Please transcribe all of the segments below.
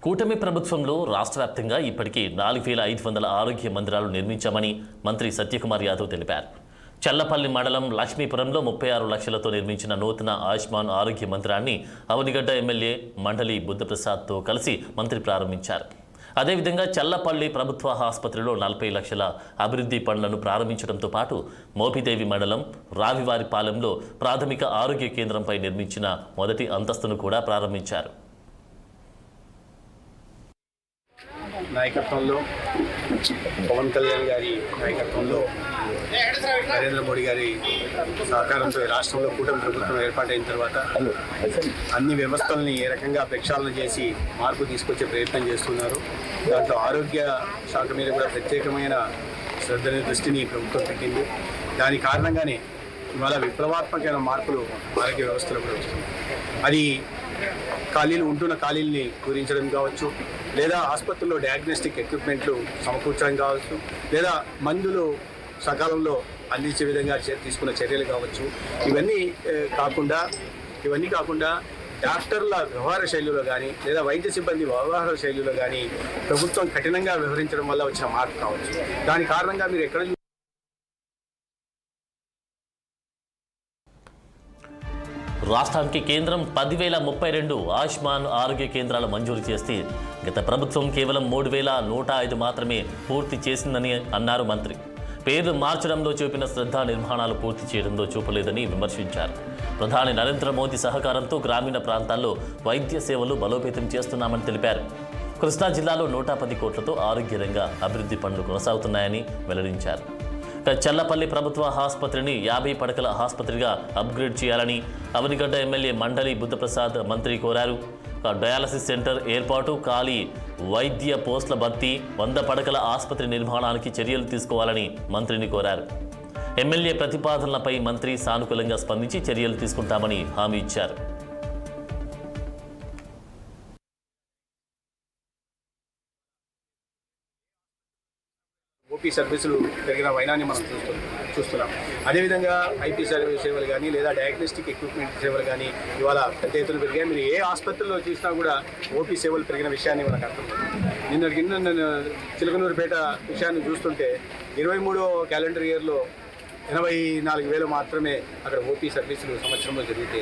కూటమి ప్రభుత్వంలో రాష్ట్ర వ్యాప్తంగా ఇప్పటికీ 4500 ఆరోగ్య మందిరాలు నిర్మించామని మంత్రి సత్యకుమార్ యాదవ్ తెలిపారు. చల్లపల్లి మండలం లక్ష్మీపురంలో 36 లక్షలతో నిర్మించిన నూతన ఆయుష్మాన్ ఆరోగ్య మందిరాన్ని అవనిగడ్డ ఎమ్మెల్యే మండలి బుద్ధప్రసాద్తో కలిసి మంత్రి ప్రారంభించారు. అదేవిధంగా చల్లపల్లి ప్రభుత్వ ఆసుపత్రిలో 40 లక్షల అభివృద్ధి పనులను ప్రారంభించడంతో పాటు మోపిదేవి మండలం రావివారిపాలెంలో ప్రాథమిక ఆరోగ్య కేంద్రంపై నిర్మించిన మొదటి అంతస్తును కూడా ప్రారంభించారు. నాయకత్వంలో పవన్ కళ్యాణ్ గారి నాయకత్వంలో నరేంద్ర మోడీ గారి సహకారంతో రాష్ట్రంలో కూటమి ప్రభుత్వం ఏర్పాటైన తర్వాత అన్ని వ్యవస్థల్ని ఏ రకంగా ప్రక్షాళన చేసి మార్పు తీసుకొచ్చే ప్రయత్నం చేస్తున్నారు. దాంట్లో ఆరోగ్య శాఖ మీద కూడా ప్రత్యేకమైన శ్రద్ధని దృష్టిని ప్రభుత్వం పెట్టింది. దాని కారణంగానే ఇవాళ విప్లవాత్మకమైన మార్పులు ఆరోగ్య వ్యవస్థలో కూడా వస్తుంది. అది ఉంటున్న ఖాళీల్ని పూరించడం కావచ్చు, లేదా ఆసుపత్రుల్లో డయాగ్నోస్టిక్ ఎక్విప్మెంట్లు సమకూర్చడం కావచ్చు, లేదా మందులు సకాలంలో అందించే విధంగా తీసుకున్న చర్యలు కావచ్చు. ఇవన్నీ కాకుండా డాక్టర్ల వ్యవహార శైలిలో కానీ, లేదా వైద్య సిబ్బంది వ్యవహార శైలిలో కానీ ప్రభుత్వం కఠినంగా వ్యవహరించడం వల్ల వచ్చిన మార్పు కావచ్చు. దాని కారణంగా మీరు ఎక్కడ రాష్ట్రానికి కేంద్రం 10,032 ఆయుష్మాన్ ఆరోగ్య కేంద్రాలు మంజూరు చేస్తే గత ప్రభుత్వం కేవలం 3,105 మాత్రమే పూర్తి చేసిందని అన్నారు మంత్రి. పేర్లు మార్చడంలో చూపిన శ్రద్ధ నిర్మాణాలు పూర్తి చేయడంలో చూపలేదని విమర్శించారు. ప్రధాని నరేంద్ర మోదీ సహకారంతో గ్రామీణ ప్రాంతాల్లో వైద్య సేవలు బలోపేతం చేస్తున్నామని తెలిపారు. కృష్ణా జిల్లాలో 110 కోట్లతో ఆరోగ్య రంగ అభివృద్ధి పనులు కొనసాగుతున్నాయని వెల్లడించారు. చల్లపల్లి ప్రభుత్వ ఆసుపత్రిని 50 పడకల ఆసుపత్రిగా అప్గ్రేడ్ చేయాలని అవనిగడ్డ ఎమ్మెల్యే మండలి బుద్ధప్రసాద్ మంత్రి కోరారు. డయాలసిస్ సెంటర్ ఏర్పాటు, ఖాళీ వైద్య పోస్టుల భర్తీ, 100 పడకల ఆసుపత్రి నిర్మాణానికి చర్యలు తీసుకోవాలని మంత్రిని కోరారు. ఎమ్మెల్యే ప్రతిపాదనలపై మంత్రి సానుకూలంగా స్పందించి చర్యలు తీసుకుంటామని హామీ ఇచ్చారు. ఓపీ సర్వీసులు పెరిగిన వైనాన్ని మనం చూస్తున్నాం. అదేవిధంగా ఐపీ సేవలు కానీ, లేదా డయాగ్నోస్టిక్ ఎక్విప్మెంట్ సేవలు కానీ ఇవాళ పెద్ద ఎత్తున పెరిగాయి. మీరు ఏ ఆసుపత్రిలో చూసినా కూడా ఓపీ సేవలు పెరిగిన విషయాన్ని మనకు అర్థం. నిన్న చిలకలూరుపేట విషయాన్ని చూస్తుంటే 23వ క్యాలెండర్ ఇయర్లో 84,000 మాత్రమే అక్కడ ఓపీ సర్వీసులు సంవత్సరంలో జరిగితే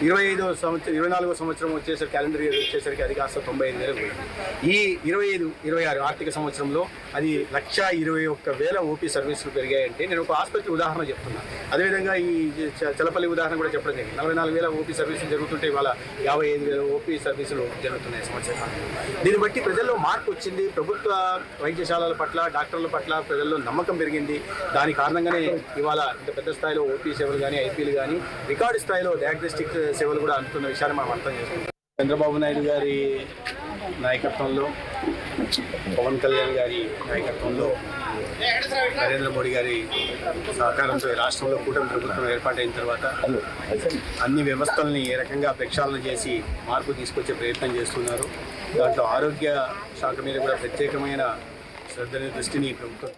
24వ సంవత్సరం వచ్చేసరికి క్యాలెండర్ ఇయర్ వచ్చేసరికి అది కాస్త 95,000 పోయింది. ఈ 25-26 ఆర్థిక సంవత్సరంలో అది 1,21,000 ఓపీ సర్వీసులు పెరిగాయంటే నేను ఒక ఆసుపత్రి ఉదాహరణ చెప్తున్నా. అదేవిధంగా ఈ చలపల్లి ఉదాహరణ కూడా చెప్పడం జరిగింది. 44,000 ఓపీ సర్వీసులు జరుగుతుంటే ఇవాళ 55,000 ఓపీ సర్వీసులు జరుగుతున్నాయి సంవత్సరం. దీన్ని బట్టి ప్రజల్లో మార్పు వచ్చింది. ప్రభుత్వ వైద్యశాలల పట్ల, డాక్టర్ల పట్ల ప్రజల్లో నమ్మకం పెరిగింది. దాని కారణంగానే ఇవాళ ఇంత పెద్ద స్థాయిలో ఓపీ సేవలు కానీ, ఐపీలు కానీ, రికార్డు స్థాయిలో డయాగ్నోస్టిక్ సేవలు కూడా అందుతున్న విషయాన్ని మనం అర్థం చేసుకుంటాం. చంద్రబాబు నాయుడు గారి నాయకత్వంలో, పవన్ కళ్యాణ్ గారి నాయకత్వంలో, నరేంద్ర మోడీ గారి సహకారంతో రాష్ట్రంలో కూటమి ప్రభుత్వం ఏర్పాటైన తర్వాత అన్ని వ్యవస్థల్ని ఏ రకంగా ప్రక్షాళన చేసి మార్పు తీసుకొచ్చే ప్రయత్నం చేస్తున్నారు. దాంట్లో ఆరోగ్య శాఖ మీద కూడా ప్రత్యేకమైన శ్రద్ధని దృష్టిని ప్రభుత్వం